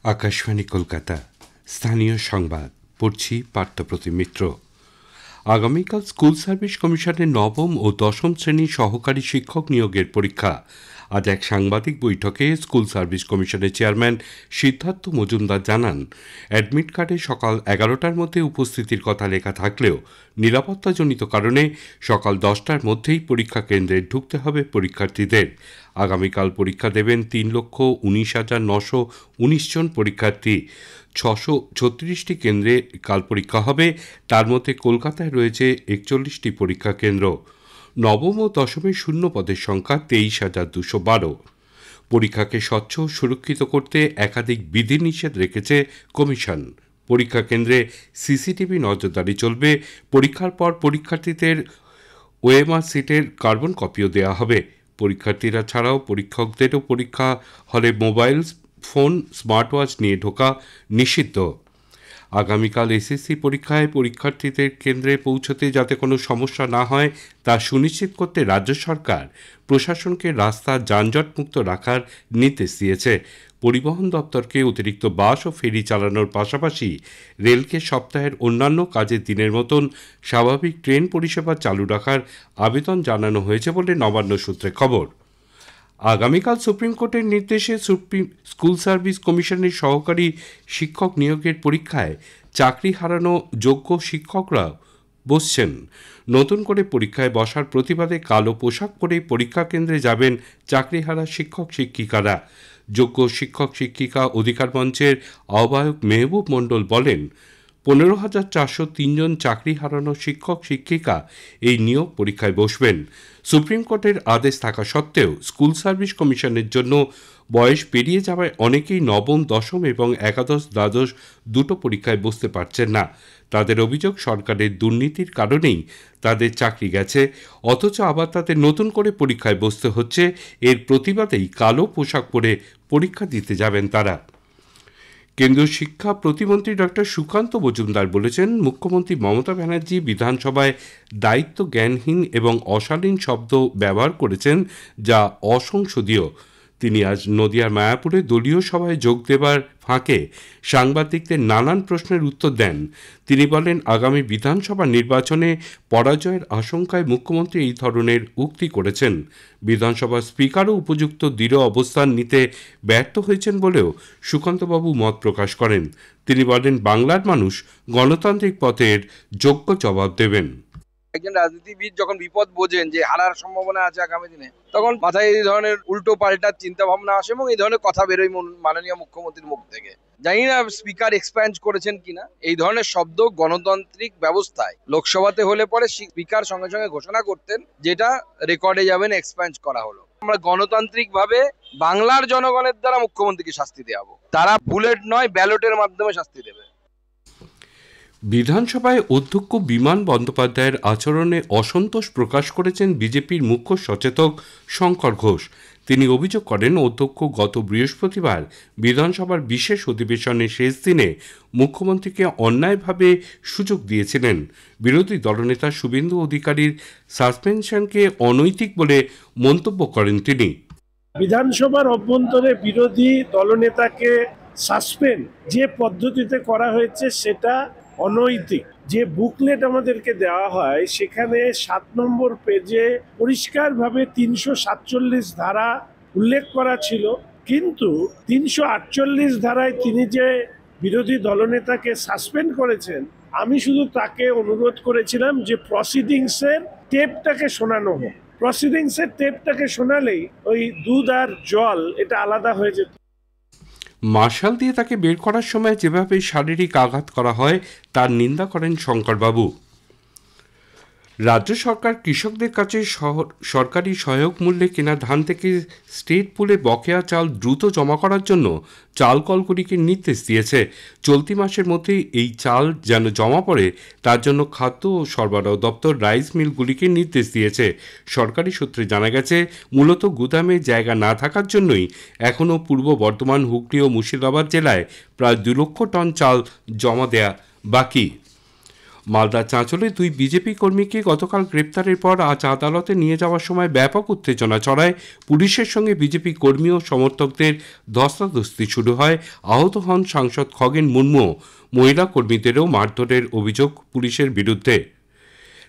আকাশবাণী কলকাতা স্থানীয় সংবাদ পড়ছি পার্থপ্রতিম মিত্র। আগামীকাল স্কুল সার্ভিস কমিশনের নবম ও দশম শ্রেণীর সহকারী শিক্ষক নিয়োগের পরীক্ষা। আজ এক সাংবাদিক বৈঠকে স্কুল সার্ভিস কমিশনের চেয়ারম্যান সিদ্ধার্থ মজুমদার জানান, অ্যাডমিট কার্ডে সকাল 11টার মধ্যে উপস্থিতির কথা লেখা থাকলেও নিরাপত্তাজনিত কারণে সকাল 10টার মধ্যেই পরীক্ষা কেন্দ্রে ঢুকতে হবে পরীক্ষার্থীদের। আগামীকাল পরীক্ষা দেবেন 3,19,919 জন পরীক্ষার্থী। 636টি কেন্দ্রে কাল পরীক্ষা হবে, তার মধ্যে কলকাতায় রয়েছে 41টি পরীক্ষা কেন্দ্র। নবম ও দশমের শূন্য পদের সংখ্যা 23,212। পরীক্ষাকে স্বচ্ছ সুরক্ষিত করতে একাধিক বিধিনিষেধ রেখেছে কমিশন। পরীক্ষা কেন্দ্রে সিসিটিভি নজরদারি চলবে। পরীক্ষার পর পরীক্ষার্থীদের ওএমআর সিটের কার্বন কপিও দেওয়া হবে। পরীক্ষার্থীরা ছাড়াও পরীক্ষকদেরও পরীক্ষা হলে মোবাইল ফোন, স্মার্ট ওয়াচ নিয়ে ঢোকা নিষিদ্ধ। আগামীকাল এসএসসি পরীক্ষায় পরীক্ষার্থীদের কেন্দ্রে পৌঁছতে যাতে কোনো সমস্যা না হয় তা সুনিশ্চিত করতে রাজ্য সরকার প্রশাসনকে রাস্তা যানজটমুক্ত রাখার নির্দেশ দিয়েছে। পরিবহন দপ্তরকে অতিরিক্ত বাস ও ফেরি চালানোর পাশাপাশি রেলকে সপ্তাহের অন্যান্য কাজের দিনের মতন স্বাভাবিক ট্রেন পরিষেবা চালু রাখার আবেদন জানানো হয়েছে বলে নবান্ন সূত্রে খবর। আগামীকাল সুপ্রিম কোর্টের নির্দেশে স্কুল সার্ভিস কমিশনের সহকারী শিক্ষক নিয়োগের পরীক্ষায় চাকরি হারানো যোগ্য শিক্ষকরা বসছেন। নতুন করে পরীক্ষায় বসার প্রতিবাদে কালো পোশাক পরে পরীক্ষা কেন্দ্রে যাবেন চাকরিহারা শিক্ষক শিক্ষিকারা। যোগ্য শিক্ষক শিক্ষিকা অধিকার মঞ্চের আহ্বায়ক মেহবুব মণ্ডল বলেন, 15,403 জন চাকরি হারানো শিক্ষক শিক্ষিকা এই নিয়োগ পরীক্ষায় বসবেন। সুপ্রিম কোর্টের আদেশ থাকা সত্ত্বেও স্কুল সার্ভিস কমিশনের জন্য বয়স পেরিয়ে যাওয়ায় অনেকেই নবম, দশম এবং একাদশ, দ্বাদশ দুটো পরীক্ষায় বসতে পারছেন না। তাদের অভিযোগ, সরকারের দুর্নীতির কারণেই তাদের চাকরি গেছে, অথচ আবার তাদের নতুন করে পরীক্ষায় বসতে হচ্ছে। এর প্রতিবাদেই কালো পোশাক পরে পরীক্ষা দিতে যাবেন তারা। কেন্দ্রীয় শিক্ষা প্রতিমন্ত্রী ডক্টর সুকান্ত মজুমদার বলেছেন, মুখ্যমন্ত্রী মমতা ব্যানার্জি বিধানসভায় দায়িত্ব জ্ঞানহীন এবং অশালীন শব্দ ব্যবহার করেছেন, যা অসংসদীয়। তিনি আজ নদিয়ার মায়াপুরে দলীয় সভায় যোগ দেবার ফাঁকে সাংবাদিকদের নানান প্রশ্নের উত্তর দেন। তিনি বলেন, আগামী বিধানসভা নির্বাচনে পরাজয়ের আশঙ্কায় মুখ্যমন্ত্রী এই ধরনের উক্তি করেছেন। বিধানসভার স্পিকারও উপযুক্ত দৃঢ় অবস্থান নিতে ব্যর্থ হয়েছেন বলেও সুকান্তবাবু মত প্রকাশ করেন। তিনি বলেন, বাংলার মানুষ গণতান্ত্রিক পথের যোগ্য জবাব দেবেন। একজন রাজনীতিবিদ যখন বিপদ বোঝেন যে হারার সম্ভাবনা আছে আগামী দিনে, তখন মাথায় এই ধরনের উল্টো পাল্টা চিন্তা ভাবনা আসে এবং এই ধরনের কথা বেরোয় মাননীয় মুখ্যমন্ত্রীর মুখ থেকে। জানি না স্পিকার এক্সপ্যান্ড করেছেন কিনা। এই ধরনের শব্দ গণতান্ত্রিক ব্যবস্থায় লোকসভাতে হলে পরে স্পিকার সঙ্গে সঙ্গে ঘোষণা করতেন, যেটা রেকর্ডে যাবেন, এক্সপ্যান্ড করা হলো। আমরা গণতান্ত্রিক ভাবে বাংলার জনগণের দ্বারা মুখ্যমন্ত্রীকে শাস্তি দেওয়াবো। তারা বুলেট নয়, ব্যালটের মাধ্যমে শাস্তি দেবে। বিধানসভায় অধ্যক্ষ বিমান বন্দ্যোপাধ্যায়ের আচরণে অসন্তোষ প্রকাশ করেছেন বিজেপির মুখ্য সচেতক শঙ্কর ঘোষ। তিনি অভিযোগ করেন, অধ্যক্ষ গত বৃহস্পতিবার বিধানসভার বিশেষ অধিবেশনের শেষ দিনে মুখ্যমন্ত্রীকে অন্যায়ভাবে সুযোগ দিয়েছিলেন। বিরোধী দলনেতা শুভেন্দু অধিকারীর সাসপেনশনকে অনৈতিক বলে মন্তব্য করেন তিনি। বিধানসভার অভ্যন্তরে বিরোধী দলনেতাকে সাসপেন্ড যে পদ্ধতিতে করা হয়েছে সেটা অনৈতিক। যে বুকলেট আমাদেরকে দেওয়া হয় সেখানে 7 নম্বর পেজে পরিষ্কারভাবে 347 ধারা উল্লেখ করা ছিল, কিন্তু 348 ধারায় তিনি যে বিরোধী দলনেতাকে সাসপেন্ড করেছেন, আমি শুধু তাকে অনুরোধ করেছিলাম যে প্রসিডিংসের টেপটাকে শোনানো হোক। প্রসিডিংসের টেপটাকে শোনালেই ওই দুধ আর জল এটা আলাদা হয়ে যেত। মার্শাল দিয়ে তাকে বের করার সময় যেভাবে শারীরিক আঘাত করা হয় তার নিন্দা করেন শঙ্করবাবু। রাজ্য সরকার কৃষকদের কাছে সরকারি সহায়ক মূল্যে কেনা ধান থেকে স্টেট পুলে বকেয়া চাল দ্রুত জমা করার জন্য চাল কলগুলিকে নির্দেশ দিয়েছে। চলতি মাসের মধ্যেই এই চাল যেন জমা পড়ে তার জন্য খাদ্য ও সরবরাহ দপ্তর রাইস মিলগুলিকে নির্দেশ দিয়েছে। সরকারি সূত্রে জানা গেছে, মূলত গুদামে জায়গা না থাকার জন্যই এখনও পূর্ব বর্ধমান, হুগলি ও মুর্শিদাবাদ জেলায় প্রায় 2 লক্ষ টন চাল জমা দেয়া বাকি। মালদার চাঁচলে দুই বিজেপি কর্মীকে গতকাল গ্রেপ্তারের পর আজ আদালতে নিয়ে যাওয়ার সময় ব্যাপক উত্তেজনা ছড়ায়। পুলিশের সঙ্গে বিজেপি কর্মী ও সমর্থকদের ধস্তাধস্তি শুরু হয়। আহত হন সাংসদ খগেন মুর্মু। মহিলা কর্মীদেরও মারধরের অভিযোগ পুলিশের বিরুদ্ধে।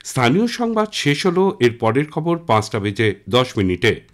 স্থানীয় সংবাদ শেষ হলো। এর পরের খবর 5টা বেজে 10 মিনিটে।